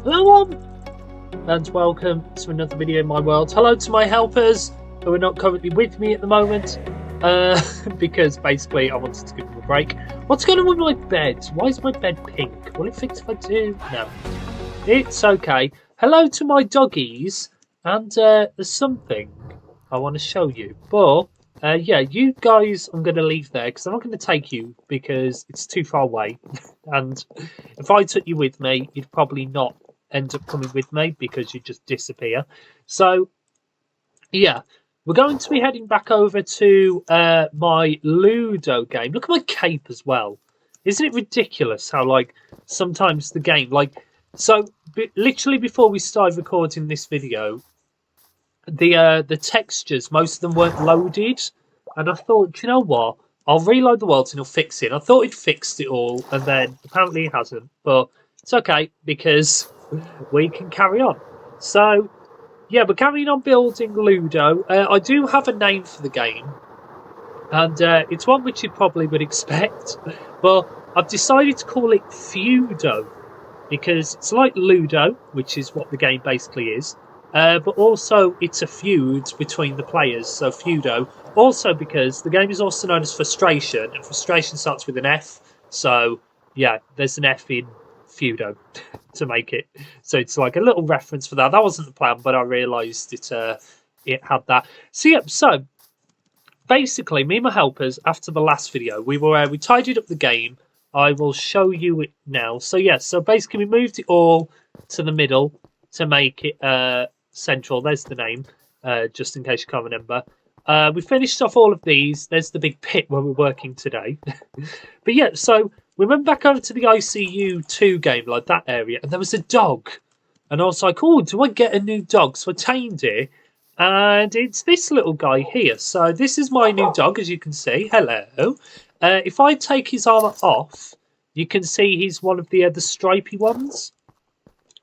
Hello and welcome to another video in my world. Hello to my helpers who are not currently with me at the moment because basically I wanted to give them a break. What's going on with my bed? Why is my bed pink? Will it fix if I do? No. It's okay. Hello to my doggies, and there's something I want to show you. But yeah, you guys I'm going to leave there because I'm not going to take you because it's too far away. And if I took you with me, you'd probably not end up coming with me because you just disappear. So yeah, we're going to be heading back over to my Ludo game. Look at my cape as well. Isn't it ridiculous how like sometimes the game literally before we started recording this video, the textures, most of them weren't loaded, and I thought, you know what? I'll reload the world and it'll fix it. I thought it fixed it all, and then apparently it hasn't. But it's okay because we can carry on. So yeah, we're carrying on building Ludo. I do have a name for the game, and it's one which you probably would expect, but I've decided to call it Fuedo because it's like Ludo, which is what the game basically is, but also it's a feud between the players, so Fuedo. Also because the game is also known as Frustration, and Frustration starts with an F, so yeah, there's an F in Fuedo to make it. So it's like a little reference for that. That wasn't the plan, but I realised it had that. So yeah, so basically, me and my helpers, after the last video, we tidied up the game. I will show you it now. So yeah, so basically we moved it all to the middle to make it central. There's the name, just in case you can't remember. We finished off all of these. There's the big pit where we're working today. But yeah, so we went back over to the ICU 2 game, like that area, and there was a dog. And I was like, oh, do I get a new dog? So I tamed it. And it's this little guy here. So this is my new dog, as you can see. Hello. If I take his armour off, you can see he's one of the stripy ones,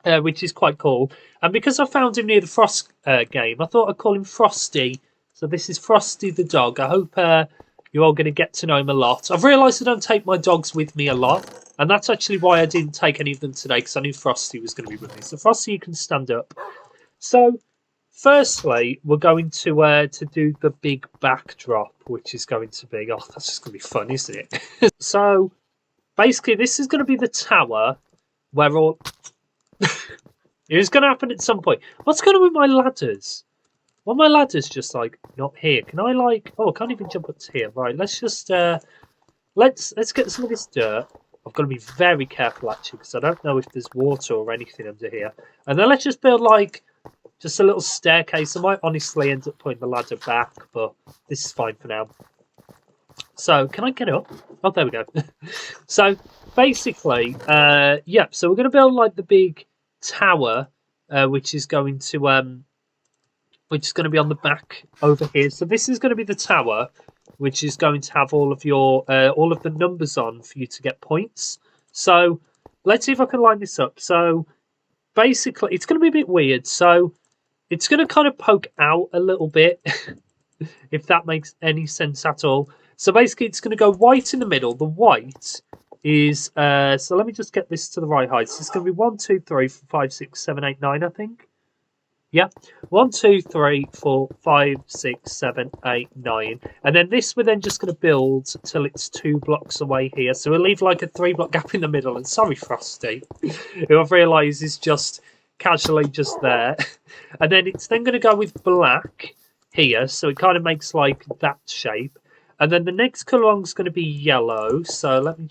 which is quite cool. And because I found him near the Frost game, I thought I'd call him Frosty. So this is Frosty the dog. I hope you're all going to get to know him a lot. I've realised I don't take my dogs with me a lot. And that's actually why I didn't take any of them today, because I knew Frosty was going to be with me. So Frosty, you can stand up. So firstly, we're going to do the big backdrop, which is going to be... Oh, that's just going to be fun, isn't it? So, basically, this is going to be the tower where all... It's going to happen at some point. What's going on with my ladders? Well, my ladders just, like, not here. Can I, like... Oh, I can't even jump up to here. Right, let's just... Let's get some of this dirt. I've got to be very careful, actually, because I don't know if there's water or anything under here. And then let's just build, like... Just a little staircase. I might honestly end up putting the ladder back, but this is fine for now. So, can I get up? Oh, there we go. So, basically, yeah. So we're going to build like the big tower, which is going to be on the back over here. So this is going to be the tower, which is going to have all of the numbers on for you to get points. So let's see if I can line this up. So basically, it's going to be a bit weird. So it's going to kind of poke out a little bit, if that makes any sense at all. So basically, it's going to go white in the middle. The white is... so let me just get this to the right height. So it's going to be 1, 2, 3, 4, 5, 6, 7, 8, 9, I think. Yeah. 1, 2, 3, 4, 5, 6, 7, 8, 9. And then this we're then just going to build till it's 2 blocks away here. So we'll leave like a 3-block gap in the middle. And sorry, Frosty, who I've realised is just... casually just there. And then it's then going to go with black here, so it kind of makes like that shape. And then the next colour along is going to be yellow, so let me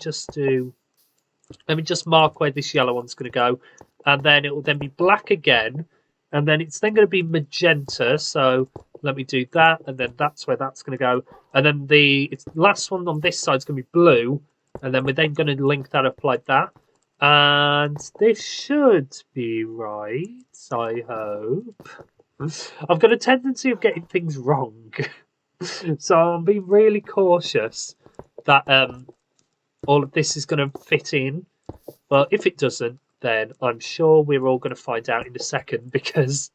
just mark where this yellow one's going to go. And then it will then be black again, and then it's then going to be magenta, so let me do that, and then that's where that's going to go. And then the last one on this side is going to be blue, and then we're then going to link that up like that. And this should be right, I hope. I've got a tendency of getting things wrong. So I'm being really cautious that all of this is going to fit in. But if it doesn't, then I'm sure we're all going to find out in a second, because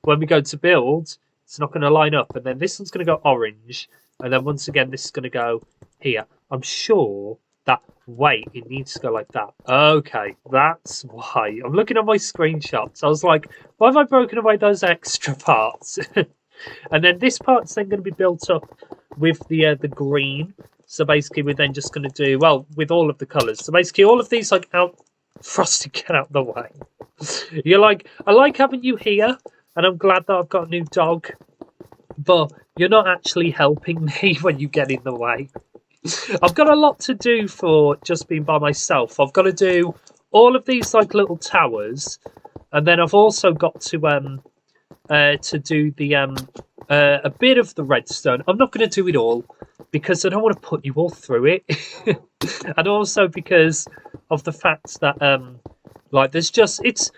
when we go to build, it's not going to line up. And then this one's going to go orange. And then once again, this is going to go here. I'm sure that Wait, it needs to go like that. Okay, that's why. I'm looking at my screenshots. I was like, why have I broken away those extra parts? And then this part's then going to be built up with the green. So basically, we're then just going to do, well, with all of the colours. So basically, all of these, like, out... Frosty, get out the way. You're like, I like having you here, and I'm glad that I've got a new dog. But you're not actually helping me when you get in the way. I've got a lot to do for just being by myself. I've got to do all of these like little towers, and then I've also got to do the a bit of the redstone. I'm not going to do it all because I don't want to put you all through it, and also because of the fact that like there's just it's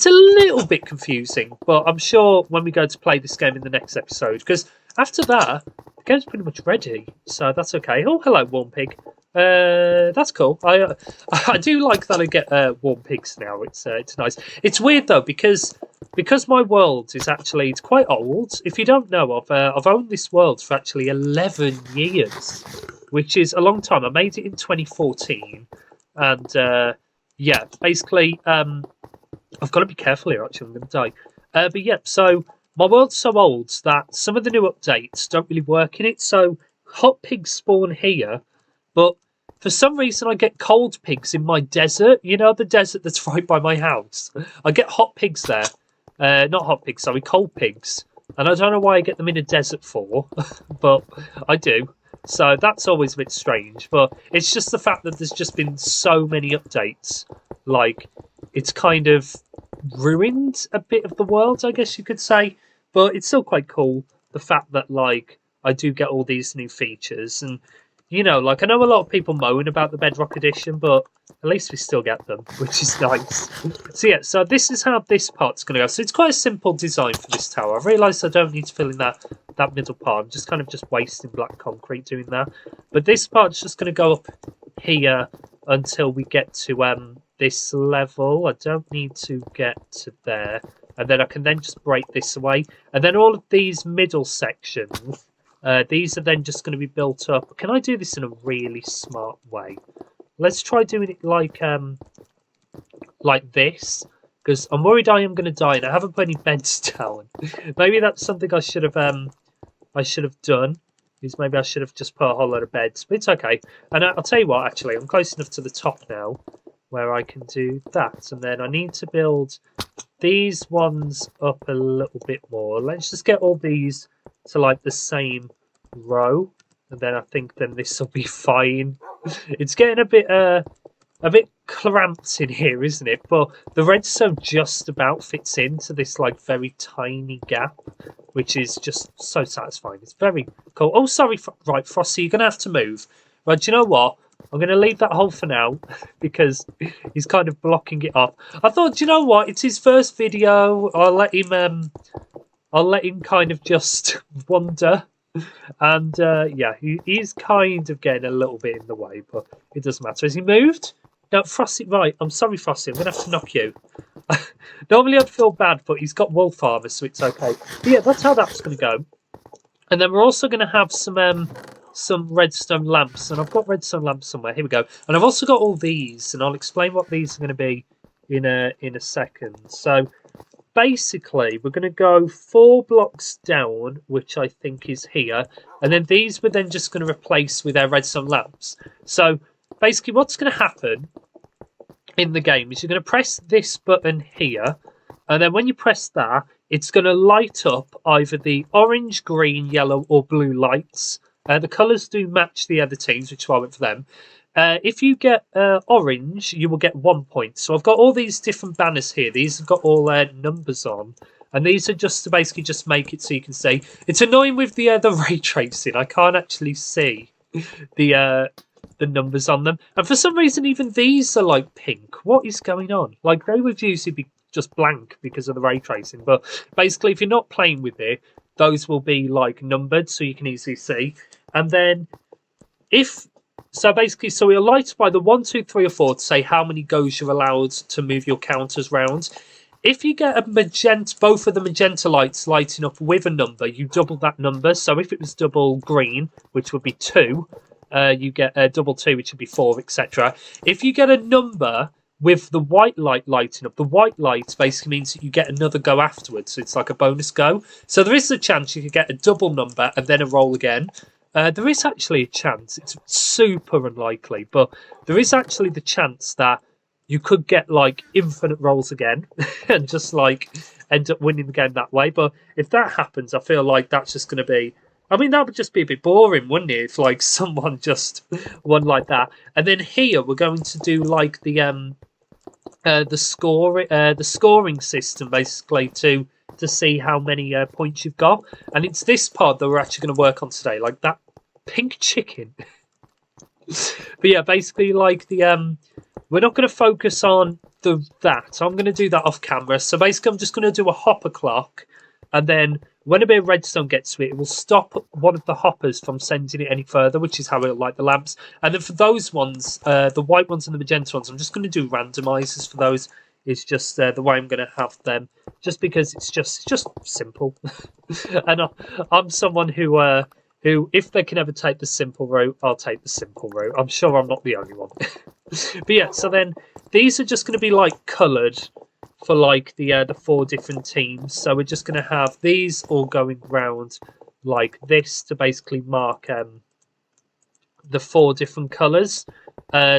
a little bit confusing. But I'm sure when we go to play this game in the next episode, because after that. The game's pretty much ready, so that's okay. Oh, hello, warm pig. That's cool. I do like that I get warm pigs now. It's nice. It's weird though because my world is actually it's quite old. If you don't know, I've owned this world for actually 11 years, which is a long time. I made it in 2014, and yeah, basically I've got to be careful here. Actually, I'm going to die. But yeah, so. My world's so old that some of the new updates don't really work in it. So hot pigs spawn here, but for some reason I get cold pigs in my desert. You know, the desert that's right by my house. I get hot pigs there. Not hot pigs, sorry, cold pigs. And I don't know why I get them in a desert for, but I do. So that's always a bit strange. But it's just the fact that there's just been so many updates. Like, it's kind of ruined a bit of the world, I guess you could say, but it's still quite cool the fact that like I do get all these new features, and you know, like I know a lot of people moan about the Bedrock edition, but at least we still get them, which is nice. So yeah, so this is how this part's going to go. So it's quite a simple design for this tower. I've realised I don't need to fill in that middle part. I'm just kind of just wasting black concrete doing that, but this part's just going to go up here until we get to this level. I don't need to get to there, and then I can then just break this away, and then all of these middle sections these are then just going to be built up. Can I do this in a really smart way? Let's try doing it like this, because I'm worried I am going to die and I haven't put any beds down. Maybe that's something I should have done. Is maybe I should have just put a whole load of beds, but it's okay. And I'll tell you what, actually, I'm close enough to the top now where I can do that. And then I need to build these ones up a little bit more. Let's just get all these to like the same row, and then I think then this will be fine. It's getting a bit cramped in here, isn't it? But the redstone just about fits into this like very tiny gap, which is just so satisfying. It's very cool. Oh, sorry, right, Frosty, you're gonna have to move. Right, do you know what? I'm going to leave that hole for now because he's kind of blocking it off. I thought, do you know what? It's his first video. I'll let him kind of just wander. And yeah, he's kind of getting a little bit in the way, but it doesn't matter. Has he moved? No, Frosty, right. I'm sorry, Frosty. I'm going to have to knock you. Normally I'd feel bad, but he's got wolf armor, so it's okay. But yeah, that's how that's going to go. And then we're also going to have some redstone lamps, and I've got redstone lamps somewhere. Here we go. And I've also got all these, and I'll explain what these are going to be in a second. So basically, we're going to go 4 blocks down, which I think is here, and then these we're then just going to replace with our redstone lamps. So basically, what's going to happen in the game is you're going to press this button here, and then when you press that, it's going to light up either the orange, green, yellow, or blue lights. The colours do match the other teams, which is why I went for them. If you get orange, you will get 1 point. So I've got all these different banners here. These have got all their numbers on. And these are just to basically just make it so you can see. It's annoying with the ray tracing. I can't actually see the numbers on them. And for some reason, even these are like pink. What is going on? Like, they would usually be just blank because of the ray tracing. But basically, if you're not playing with it, those will be like numbered so you can easily see. And then so we'll light by the 1, 2, 3, or 4 to say how many goes you're allowed to move your counters round. If you get a magenta, both of the magenta lights lighting up with a number, you double that number. So if it was double green, which would be 2, you get a double 2, which would be 4, etc. If you get a number with the white light lighting up, the white light basically means that you get another go afterwards. So it's like a bonus go. So there is a chance you could get a double number and then a roll again. There is actually a chance. It's super unlikely, but there is actually the chance that you could get like infinite rolls again and just like end up winning the game that way. But if that happens, I feel like that's just going to be... I mean, that would just be a bit boring, wouldn't it? If like someone just won like that. And then here we're going to do like the scoring system basically to see how many points you've got. And it's this part that we're actually going to work on today, like that pink chicken. But yeah, basically like the we're not going to focus on that. I'm going to do that off camera. So basically I'm just going to do a hopper clock, and then when a bit of redstone gets to it, it will stop one of the hoppers from sending it any further, which is how it'll light the lamps. And then for those ones, the white ones and the magenta ones, I'm just going to do randomizers for those. It's just the way I'm going to have them, just because it's just simple. And I'm someone who, if they can ever take the simple route, I'll take the simple route. I'm sure I'm not the only one. But yeah, so then these are just going to be like coloured for like the 4 different teams. So we're just going to have these all going round like this to basically mark the 4 different colours.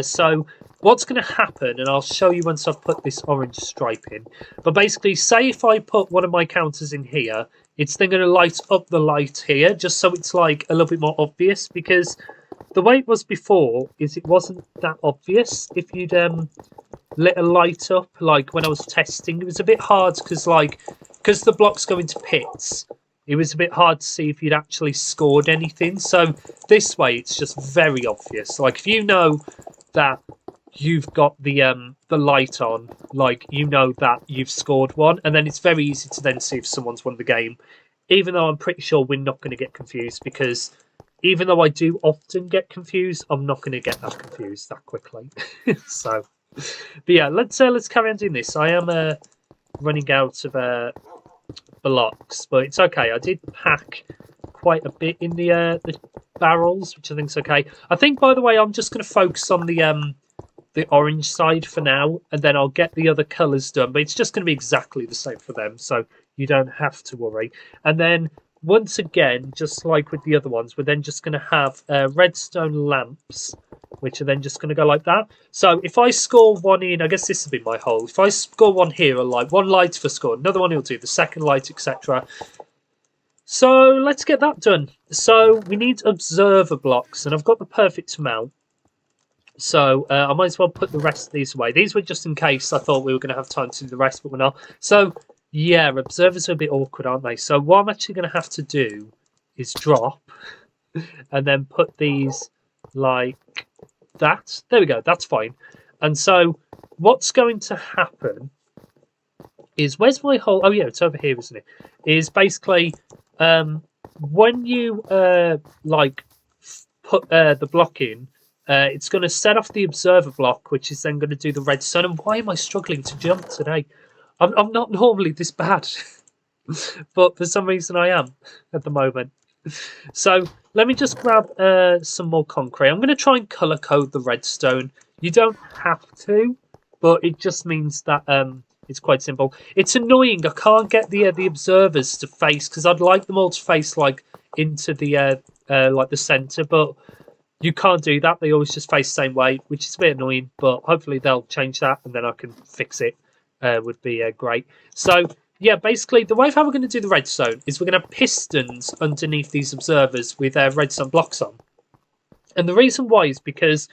So what's going to happen, and I'll show you once I've put this orange stripe in, but basically say if I put one of my counters in here, it's then going to light up the light here, just so it's like a little bit more obvious, because the way it was before is it wasn't that obvious. If you'd lit a light up, like when I was testing, it was a bit hard because the blocks go into pits, it was a bit hard to see if you'd actually scored anything. So this way it's just very obvious. Like if you know that you've got the light on, like you know that you've scored one, and then it's very easy to then see if someone's won the game. Even though I'm pretty sure we're not going to get confused, because even though I do often get confused, I'm not going to get that confused that quickly. So, but yeah, let's carry on doing this. I am running out of blocks, but it's okay. I did pack quite a bit in the barrels, which I think's okay. I think, by the way, I'm just going to focus on the orange side for now, and then I'll get the other colours done. But it's just going to be exactly the same for them, so you don't have to worry. And then once again, just like with the other ones, we're then just going to have redstone lamps, which are then just going to go like that. So if I score one in, I guess this will be my hole. If I score one here, I'll light one light for score, another one will do the second light, etc. So let's get that done. So we need observer blocks, and I've got the perfect amount. So I might as well put the rest of these away. These were just in case I thought we were going to have time to do the rest, but we're not. So yeah, observers are a bit awkward, aren't they? So what I'm actually going to have to do is drop and then put these like that. There we go. That's fine. And so what's going to happen is, where's my hole? Oh yeah, it's over here, isn't it? Is basically when you like put the block in, it's going to set off the observer block, which is then going to do the redstone. And why am I struggling to jump today? I'm not normally this bad, but for some reason I am at the moment. So let me just grab some more concrete. I'm going to try and colour code the redstone. You don't have to, but it just means that it's quite simple. It's annoying. I can't get the observers to face, because I'd like them all to face like into the like the centre, but you can't do that. They always just face the same way, which is a bit annoying, but hopefully they'll change that and then I can fix it. Would be great. So yeah, basically the way how we're going to do the redstone is we're going to have pistons underneath these observers with redstone blocks on. And the reason why is because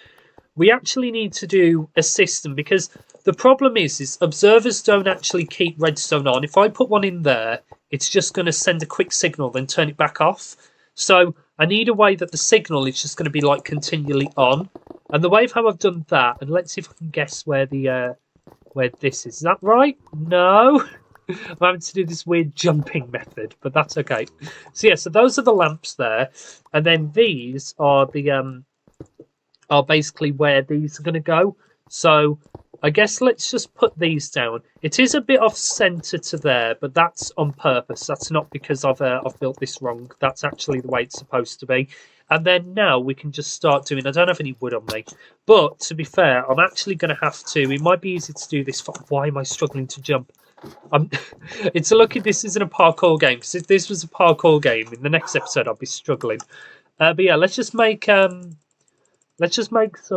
we actually need to do a system, because the problem is observers don't actually keep redstone on. If I put one in there, it's just going to send a quick signal, then turn it back off. So I need a way that the signal is just going to be like continually on. And the way of how I've done that, and let's see if I can guess where the where this is. Is that right? No. I'm having to do this weird jumping method, but that's okay. So yeah, so those are the lamps there, and then these are the are basically where these are going to go. So I guess let's just put these down. It is a bit off centre to there, but that's on purpose. That's not because I've built this wrong. That's actually the way it's supposed to be. And then now we can just start doing... I don't have any wood on me. But to be fair, I'm actually going to have to... It might be easy to do this. Why am I struggling to jump? It's a lucky this isn't a parkour game. Because if this was a parkour game, in the next episode I'll be struggling. But yeah, let's just make some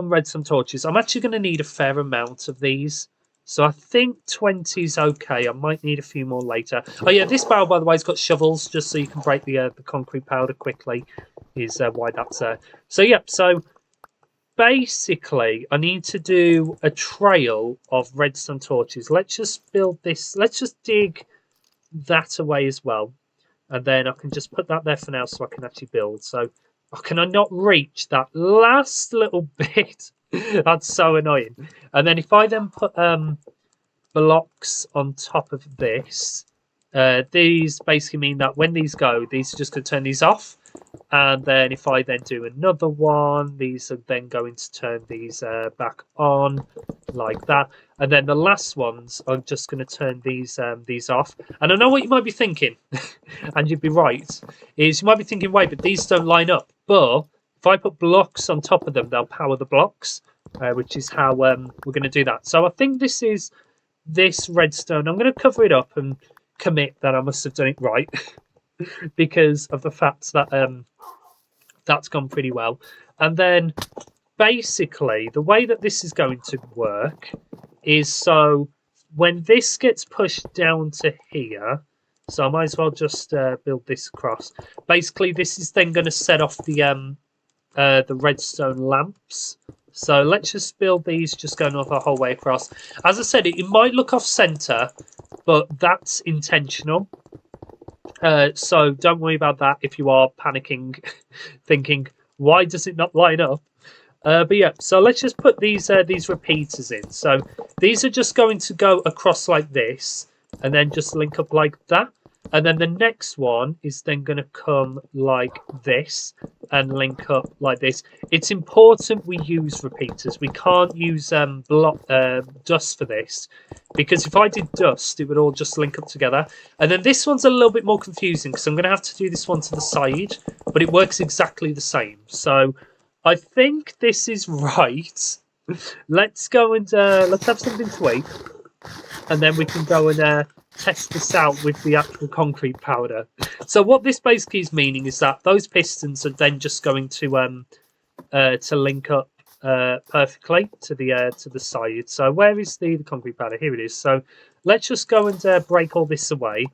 redstone torches. I'm actually going to need a fair amount of these. So I think 20 is okay. I might need a few more later. Oh yeah, this barrel, by the way, has got shovels, just so you can break the concrete powder quickly, is why that's there. So yeah, so basically I need to do a trail of redstone torches. Let's just build this. Let's just dig that away as well. And then I can just put that there for now so I can actually build. So... Oh, can I not reach that last little bit? That's so annoying. And then if I then put blocks on top of this, these basically mean that when these go, these are just going to turn these off. And then if I then do another one, these are then going to turn these back on like that. And then the last ones are just going to turn these off. And I know what you might be thinking, and you'd be right, is you might be thinking, wait, but these don't line up. But if I put blocks on top of them, they'll power the blocks, which is how we're going to do that. So I think this is this redstone. I'm going to cover it up and commit that I must have done it right because of the fact that that's gone pretty well. And then basically the way that this is going to work is, so when this gets pushed down to here, so I might as well just build this across. Basically, this is then going to set off the redstone lamps. So let's just build these, just going off the whole way across. As I said, it might look off center, but that's intentional. So don't worry about that if you are panicking, thinking, why does it not line up? But yeah, so let's just put these repeaters in. So these are just going to go across like this, and then just link up like that. And then the next one is then going to come like this and link up like this. It's important we use repeaters. We can't use dust for this, because if I did dust, it would all just link up together. And then this one's a little bit more confusing because I'm going to have to do this one to the side, but it works exactly the same. So I think this is right. Let's go and let's have something to eat, and then we can go and test this out with the actual concrete powder. So what this basically is meaning is that those pistons are then just going to link up perfectly to the side. So where is the concrete powder? Here it is. So let's just go and break all this away,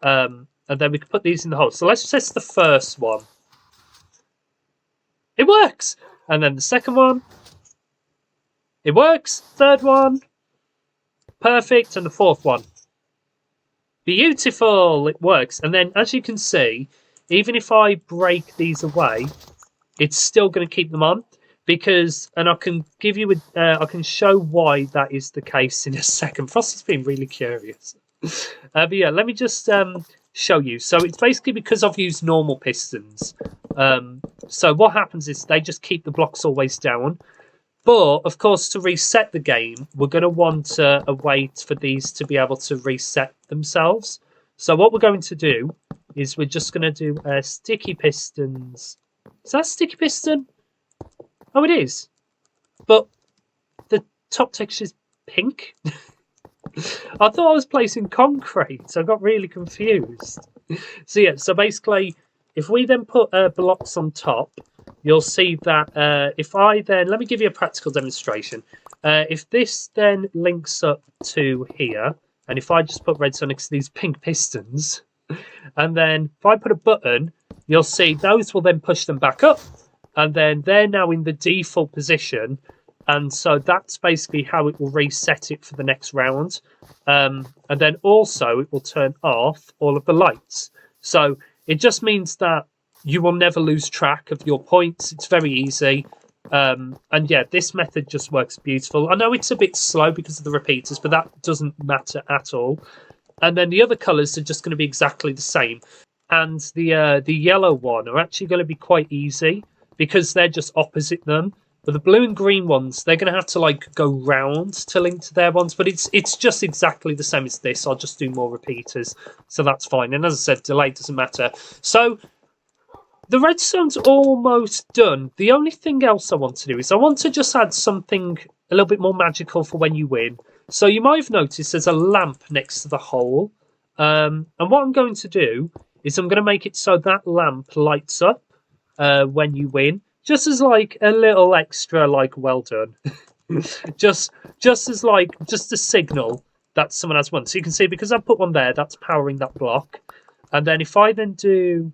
and then we can put these in the hole. So let's test the first one. It works. And then the second one. It works. Third one. Perfect. And the fourth one. Beautiful. It works. And then, as you can see, even if I break these away, it's still going to keep them on, because, and I can give you I can show why that is the case in a second. Frosty's been really curious. But yeah, let me just show you. So it's basically because I've used normal pistons. So what happens is they just keep the blocks always down. But, of course, to reset the game, we're going to want a way for these to be able to reset themselves. So what we're going to do is we're just going to do sticky pistons. Is that a sticky piston? Oh, it is. But the top texture is pink. I thought I was placing concrete, so I got really confused. So, yeah, so basically, if we then put blocks on top, you'll see that if I then, let me give you a practical demonstration. If this then links up to here, and if I just put redstone next to these pink pistons, and then if I put a button, you'll see those will then push them back up, and then they're now in the default position, and so that's basically how it will reset it for the next round. And then also it will turn off all of the lights. So it just means that you will never lose track of your points. It's very easy. And yeah, this method just works beautiful. I know it's a bit slow because of the repeaters, but that doesn't matter at all. And then the other colours are just going to be exactly the same. And the yellow one are actually going to be quite easy because they're just opposite them. But the blue and green ones, they're going to have to like go round to link to their ones. But it's just exactly the same as this. I'll just do more repeaters, so that's fine. And as I said, delay doesn't matter. So the redstone's almost done. The only thing else I want to do is I want to just add something a little bit more magical for when you win. So you might have noticed there's a lamp next to the hole. And what I'm going to do is I'm going to make it so that lamp lights up when you win. Just as like a little extra, like, well done. just as like, just a signal that someone has won. So you can see, because I put one there, that's powering that block. And then if I then do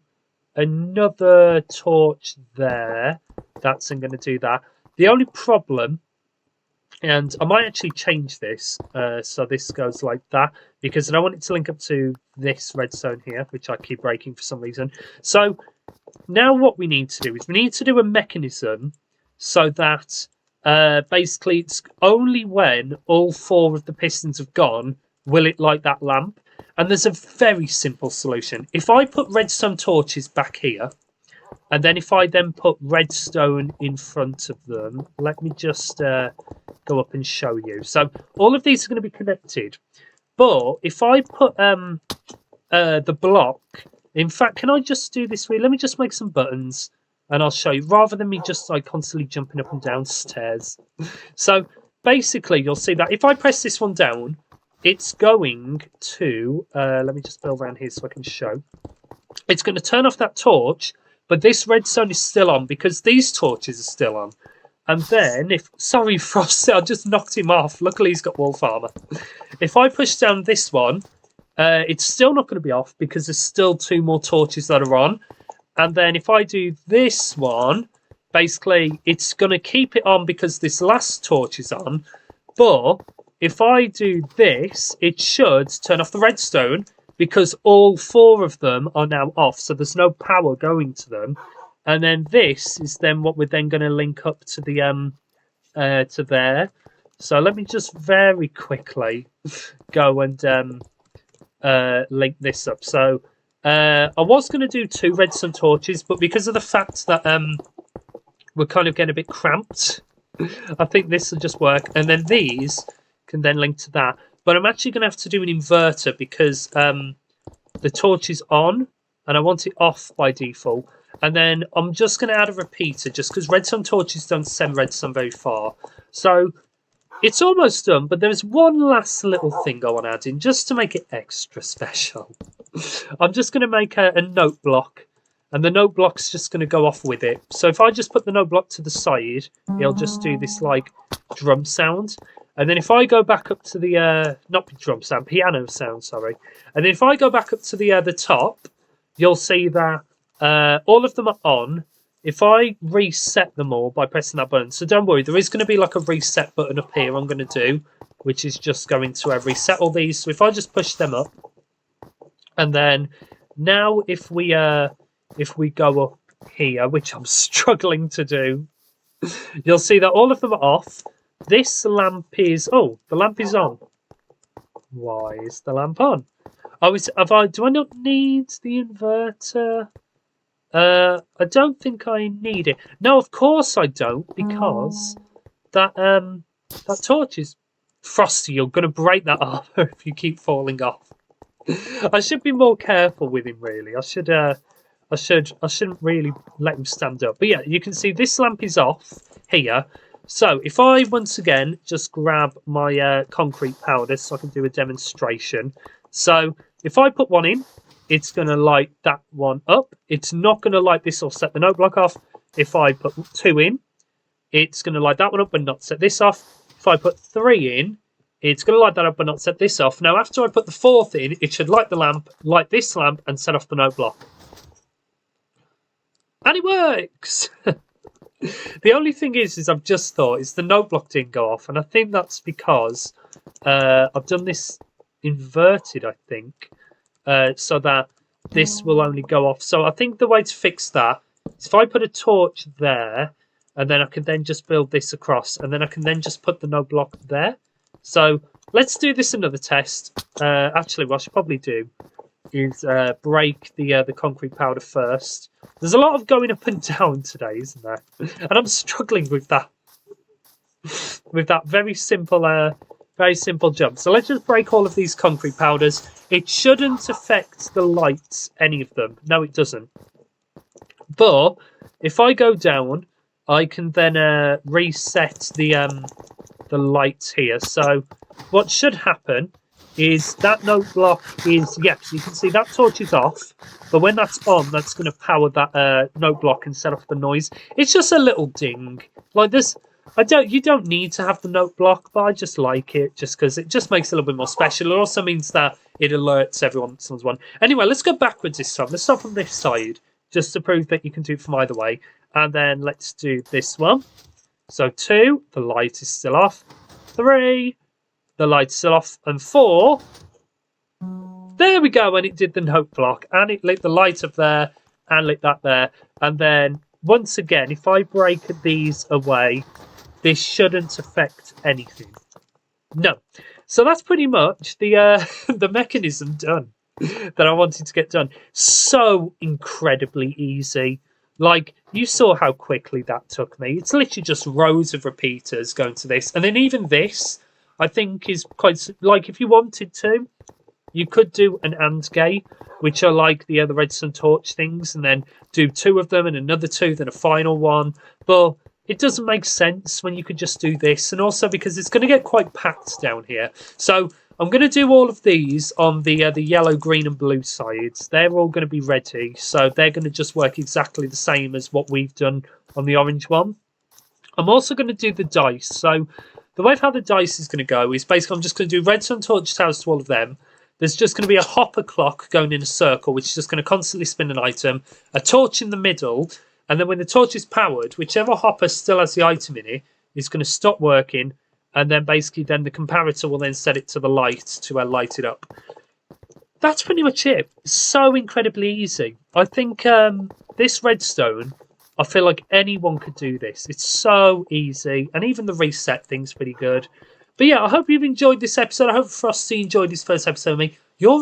another torch there, that's going to do that. The only problem, and I might actually change this, so this goes like that, because I don't want it to link up to this redstone here, which I keep breaking for some reason. So now what we need to do is we need to do a mechanism so that basically it's only when all 4 of the pistons have gone will it light that lamp. And there's a very simple solution. If I put redstone torches back here, and then if I then put redstone in front of them, let me just go up and show you. So all of these are going to be connected. But if I put the block, in fact, can I just do this? Let me just make some buttons and I'll show you, rather than me just like constantly jumping up and down stairs. So basically, you'll see that if I press this one down, it's going to, let me just build around here so I can show. It's going to turn off that torch, but this redstone is still on because these torches are still on. And then, sorry, Frosty, I just knocked him off. Luckily, he's got wolf armor. If I push down this one, it's still not going to be off because there's still 2 more torches that are on. And then if I do this one, basically, it's going to keep it on because this last torch is on. But if I do this, it should turn off the redstone because all 4 of them are now off. So there's no power going to them. And then this is then what we're then going to link up to the to there. So let me just very quickly go and link this up. So I was going to do 2 redstone torches, but because of the fact that we're kind of getting a bit cramped, I think this will just work. And then these can then link to that. But I'm actually going to have to do an inverter because the torch is on and I want it off by default. And then I'm just going to add a repeater just because redstone torches don't send redstone very far. So it's almost done, but there's one last little thing I want to add in just to make it extra special. I'm just going to make a note block, and the note block's just going to go off with it. So if I just put the note block to the side, it'll just do this like drum sound. And then if I go back up to the, not drum sound, piano sound, sorry. And then if I go back up to the top, you'll see that all of them are on. If I reset them all by pressing that button, so don't worry, there is going to be like a reset button up here I'm going to do, which is just going to reset all these. So if I just push them up, and then now if we go up here, which I'm struggling to do, you'll see that all of them are off. This lamp is, oh, the lamp is on. Why is the lamp on? Oh, do I not need the inverter? I don't think I need it. No, of course I don't, because that torch is Frosty. You're gonna break that armor if you keep falling off. I should be more careful with him, really. I shouldn't really let him stand up. But yeah, you can see this lamp is off here. So if I once again just grab my concrete powder so I can do a demonstration. So if I put one in, it's going to light that one up. It's not going to light this or set the note block off. If I put 2 in, it's going to light that one up but not set this off. If I put 3 in, it's going to light that up but not set this off. Now, after I put the 4th in, it should light the lamp, light this lamp, and set off the note block. And it works! The only thing is I've just thought, is the note block didn't go off. And I think that's because I've done this inverted, I think. So that this will only go off. So I think the way to fix that is if I put a torch there, and then I can then just build this across, and then I can then just put the note block there. So let's do this another test. Actually, what I should probably do is break the concrete powder first. There's a lot of going up and down today, isn't there? And I'm struggling with that with that very simple jump. So let's just break all of these concrete powders. It shouldn't affect the lights, any of them. No, it doesn't. But if I go down, I can then reset the lights here. So what should happen is that note block is, yes, you can see that torch is off, but when that's on, that's going to power that note block and set off the noise. It's just a little ding like this. You don't need to have the note block, but I just like it just because it just makes it a little bit more special. It also means that it alerts everyone someone's one. Anyway, let's go backwards this time. Let's start from this side just to prove that you can do it from either way. And then let's do this one. So 2, the light is still off. 3, the light's still off. And 4, there we go. And it did the note block. And it lit the light up there and lit that there. And then once again, if I break these away, this shouldn't affect anything. No. So that's pretty much the the mechanism done that I wanted to get done. So incredibly easy. Like, you saw how quickly that took me. It's literally just rows of repeaters going to this. And then even this, I think, is quite... Like, if you wanted to, you could do an AND gate, which are like the redstone torch things, and then do 2 of them and another 2, then a final one. But it doesn't make sense when you could just do this. And also because it's going to get quite packed down here. So I'm going to do all of these on the yellow, green and blue sides. They're all going to be ready. So they're going to just work exactly the same as what we've done on the orange one. I'm also going to do the dice. So the way of how the dice is going to go is basically I'm just going to do redstone torch towers to all of them. There's just going to be a hopper clock going in a circle, which is just going to constantly spin an item. A torch in the middle. And then when the torch is powered, whichever hopper still has the item in it is going to stop working. And then basically then the comparator will then set it to the light to light it up. That's pretty much it. So incredibly easy. I think this redstone, I feel like anyone could do this. It's so easy. And even the reset thing's pretty good. But yeah, I hope you've enjoyed this episode. I hope Frosty enjoyed this first episode of me. Your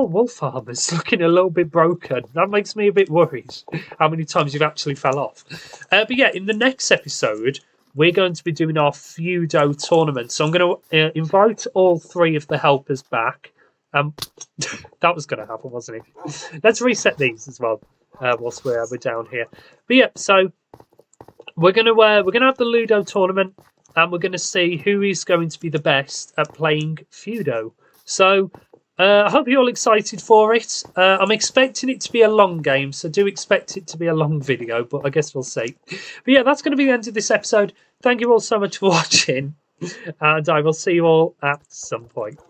wolf arm is looking a little bit broken. That makes me a bit worried how many times you've actually fell off. But yeah, in the next episode, we're going to be doing our Fuedo tournament. So I'm going to invite all 3 of the helpers back. That was going to happen, wasn't it? Let's reset these as well whilst we're down here. But yeah, so we're going to have the Ludo tournament, and we're going to see who is going to be the best at playing Fuedo. So I hope you're all excited for it. I'm expecting it to be a long game, so do expect it to be a long video, but I guess we'll see. But yeah, that's going to be the end of this episode. Thank you all so much for watching, and I will see you all at some point.